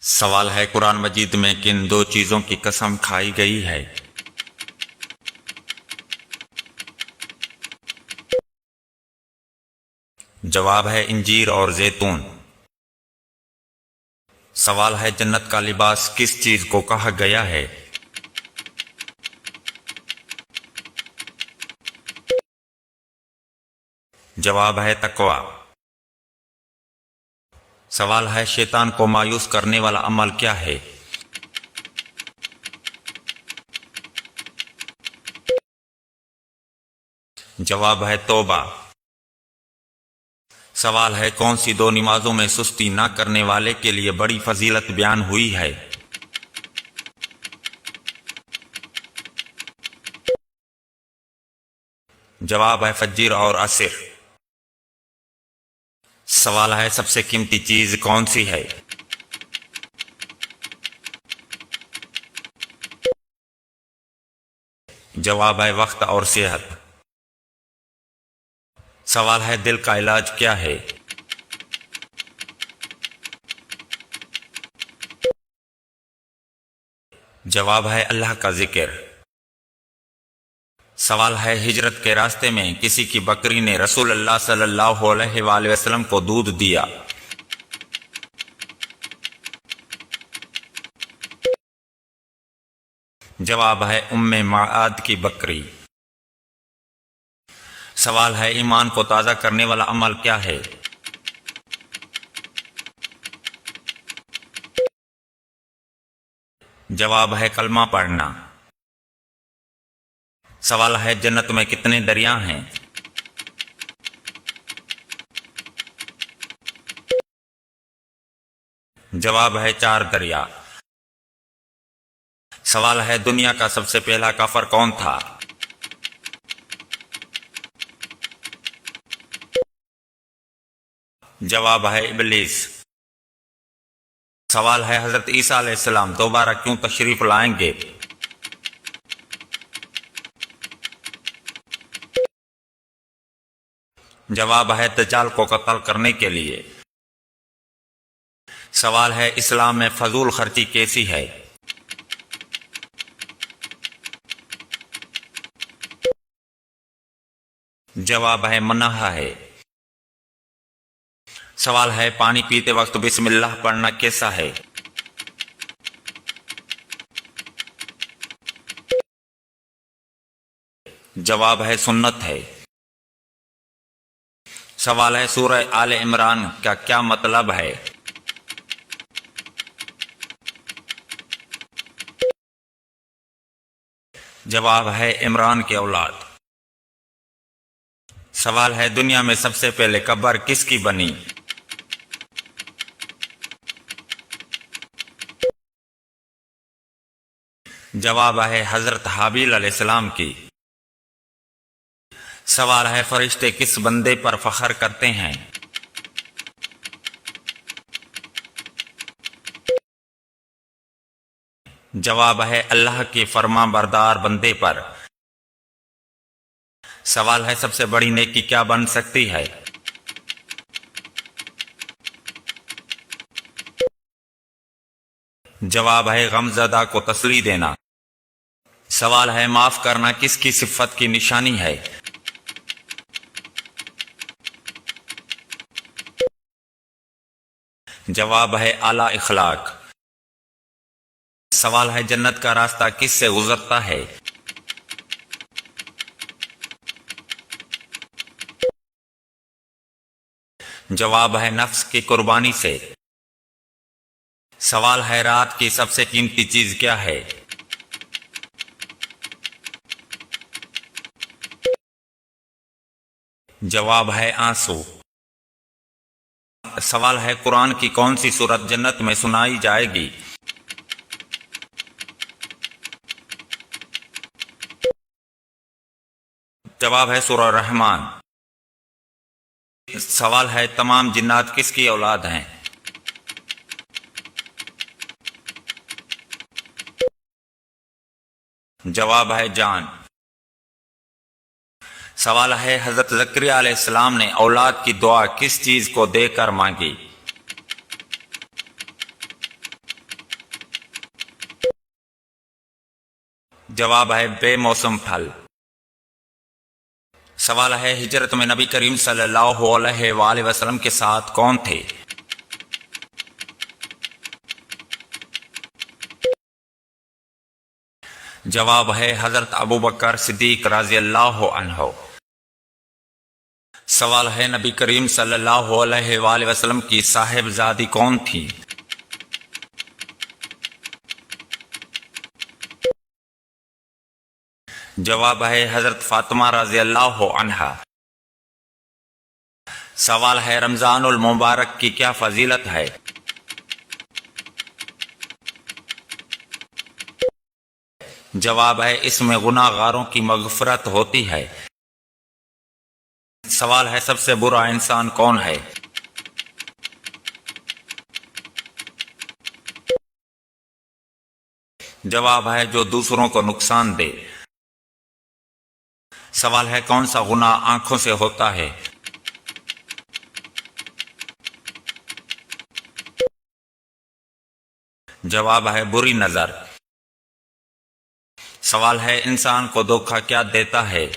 سوال ہے قرآن مجید میں کن دو چیزوں کی قسم کھائی گئی ہے؟ جواب ہے انجیر اور زیتون۔ سوال ہے جنت کا لباس کس چیز کو کہا گیا ہے؟ جواب ہے تقویٰ۔ سوال ہے شیطان کو مایوس کرنے والا عمل کیا ہے؟ جواب ہے توبہ۔ سوال ہے کون سی دو نمازوں میں سستی نہ کرنے والے کے لیے بڑی فضیلت بیان ہوئی ہے؟ جواب ہے فجر اور عصر۔ سوال ہے سب سے قیمتی چیز کون سی ہے؟ جواب ہے وقت اور صحت۔ سوال ہے دل کا علاج کیا ہے؟ جواب ہے اللہ کا ذکر۔ سوال ہے ہجرت کے راستے میں کسی کی بکری نے رسول اللہ صلی اللہ علیہ وآلہ وسلم کو دودھ دیا۔ جواب ہے ام معاد کی بکری۔ سوال ہے ایمان کو تازہ کرنے والا عمل کیا ہے؟ جواب ہے کلمہ پڑھنا۔ سوال ہے جنت میں کتنے دریا ہیں؟ جواب ہے 4 دریا۔ سوال ہے دنیا کا سب سے پہلا کافر کون تھا؟ جواب ہے ابلیس۔ سوال ہے حضرت عیسیٰ علیہ السلام دوبارہ کیوں تشریف لائیں گے؟ جواب ہے دجال کو قتل کرنے کے لیے۔ سوال ہے اسلام میں فضول خرچی کیسی ہے؟ جواب ہے منع ہے۔ سوال ہے پانی پیتے وقت بسم اللہ پڑھنا کیسا ہے؟ جواب ہے سنت ہے۔ سوال ہے سورہ آل عمران کا کیا مطلب ہے؟ جواب ہے عمران کی اولاد۔ سوال ہے دنیا میں سب سے پہلے قبر کس کی بنی؟ جواب ہے حضرت حابیل علیہ السلام کی۔ سوال ہے فرشتے کس بندے پر فخر کرتے ہیں؟ جواب ہے اللہ کے فرما بردار بندے پر۔ سوال ہے سب سے بڑی نیکی کیا بن سکتی ہے؟ جواب ہے غمزدہ کو تسلی دینا۔ سوال ہے معاف کرنا کس کی صفت کی نشانی ہے؟ جواب ہے اعلی اخلاق۔ سوال ہے جنت کا راستہ کس سے گزرتا ہے؟ جواب ہے نفس کی قربانی سے۔ سوال ہے رات کی سب سے قیمتی چیز کیا ہے؟ جواب ہے آنسو۔ سوال ہے قرآن کی کون سی سورت جنت میں سنائی جائے گی؟ جواب ہے سورہ رحمان۔ سوال ہے تمام جنات کس کی اولاد ہیں؟ جواب ہے جان۔ سوال ہے حضرت زکریا علیہ السلام نے اولاد کی دعا کس چیز کو دے کر مانگی؟ جواب ہے بے موسم پھل۔ سوال ہے ہجرت میں نبی کریم صلی اللہ علیہ وآلہ وسلم کے ساتھ کون تھے؟ جواب ہے حضرت ابوبکر صدیق رضی اللہ عنہ۔ سوال ہے نبی کریم صلی اللہ علیہ وآلہ وسلم کی صاحبزادی کون تھی؟ جواب ہے حضرت فاطمہ رضی اللہ عنہا۔ سوال ہے رمضان المبارک کی کیا فضیلت ہے؟ جواب ہے اس میں گناہ گاروں کی مغفرت ہوتی ہے۔ سوال ہے سب سے برا انسان کون ہے؟ جواب ہے جو دوسروں کو نقصان دے۔ سوال ہے کون سا گناہ آنکھوں سے ہوتا ہے؟ جواب ہے بری نظر۔ سوال ہے انسان کو دھوکہ کیا دیتا ہے؟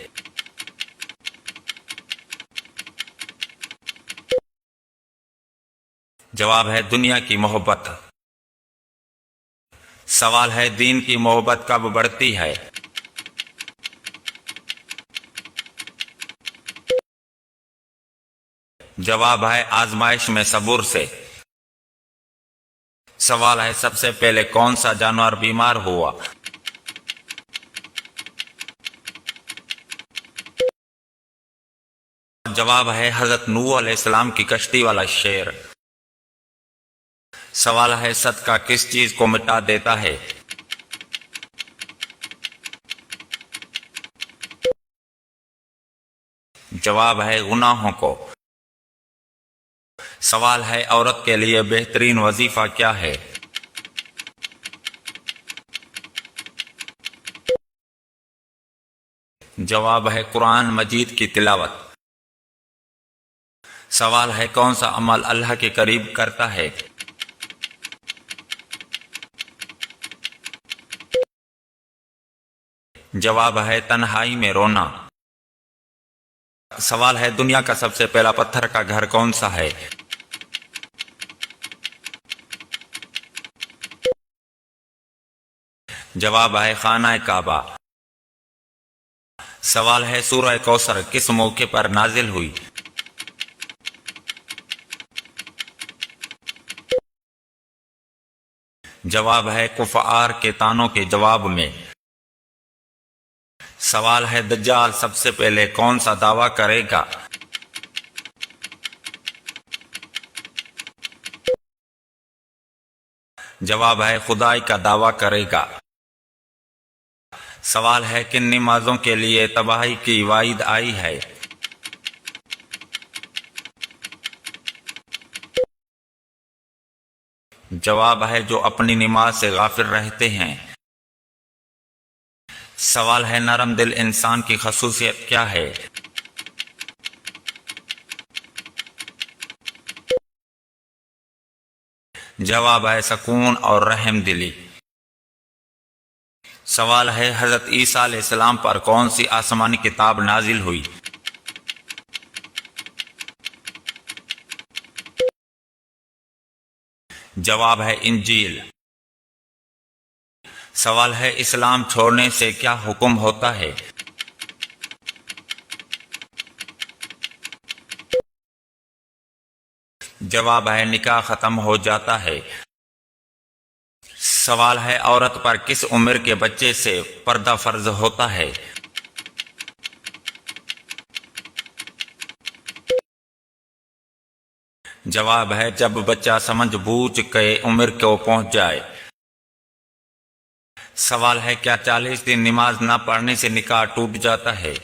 جواب ہے دنیا کی محبت۔ سوال ہے دین کی محبت کب بڑھتی ہے؟ جواب ہے آزمائش میں صبر سے۔ سوال ہے سب سے پہلے کون سا جانور بیمار ہوا؟ جواب ہے حضرت نوح علیہ السلام کی کشتی والا شیر۔ سوال ہے صدقہ کس چیز کو مٹا دیتا ہے؟ جواب ہے گناہوں کو۔ سوال ہے عورت کے لیے بہترین وظیفہ کیا ہے؟ جواب ہے قرآن مجید کی تلاوت۔ سوال ہے کون سا عمل اللہ کے قریب کرتا ہے؟ جواب ہے تنہائی میں رونا۔ سوال ہے دنیا کا سب سے پہلا پتھر کا گھر کون سا ہے؟ جواب ہے خانہ کعبہ۔ سوال ہے سورہ کوثر کس موقع پر نازل ہوئی؟ جواب ہے کفار کے طعنوں کے جواب میں۔ سوال ہے دجال سب سے پہلے کون سا دعویٰ کرے گا؟ جواب ہے خدائی کا دعویٰ کرے گا۔ سوال ہے کن نمازوں کے لیے تباہی کی وعید آئی ہے؟ جواب ہے جو اپنی نماز سے غافل رہتے ہیں۔ سوال ہے نرم دل انسان کی خصوصیت کیا ہے؟ جواب ہے سکون اور رحم دلی۔ سوال ہے حضرت عیسیٰ علیہ السلام پر کون سی آسمانی کتاب نازل ہوئی؟ جواب ہے انجیل۔ سوال ہے اسلام چھوڑنے سے کیا حکم ہوتا ہے؟ جواب ہے نکاح ختم ہو جاتا ہے۔ سوال ہے عورت پر کس عمر کے بچے سے پردہ فرض ہوتا ہے؟ جواب ہے جب بچہ سمجھ بوجھ کے عمر کو پہنچ جائے۔ سوال ہے کیا 40 دن نماز نہ پڑھنے سے نکاح ٹوٹ جاتا ہے؟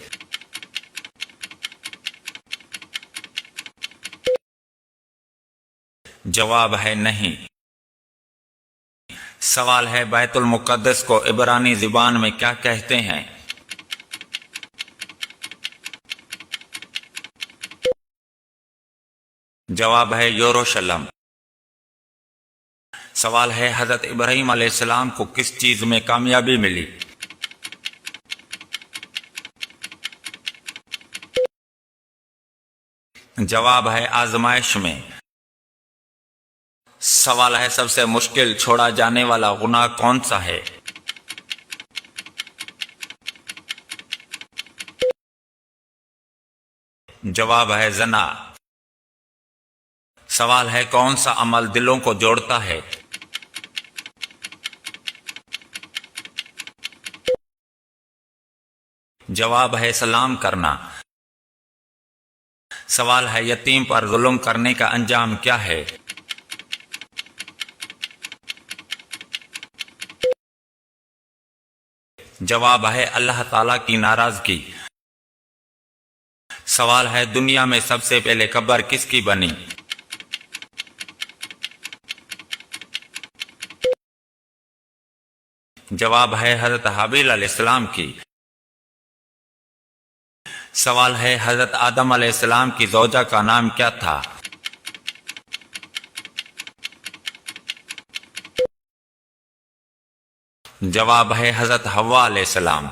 جواب ہے نہیں۔ سوال ہے بیت المقدس کو عبرانی زبان میں کیا کہتے ہیں؟ جواب ہے یروشلم۔ سوال ہے حضرت ابراہیم علیہ السلام کو کس چیز میں کامیابی ملی؟ جواب ہے آزمائش میں۔ سوال ہے سب سے مشکل چھوڑا جانے والا گناہ کون سا ہے؟ جواب ہے زنا۔ سوال ہے کون سا عمل دلوں کو جوڑتا ہے؟ جواب ہے سلام کرنا۔ سوال ہے یتیم پر ظلم کرنے کا انجام کیا ہے؟ جواب ہے اللہ تعالیٰ کی ناراضگی۔ سوال ہے دنیا میں سب سے پہلے قبر کس کی بنی؟ جواب ہے حضرت حابیل علیہ السلام کی۔ سوال ہے حضرت آدم علیہ السلام کی زوجہ کا نام کیا تھا؟ جواب ہے حضرت حوا علیہ السلام۔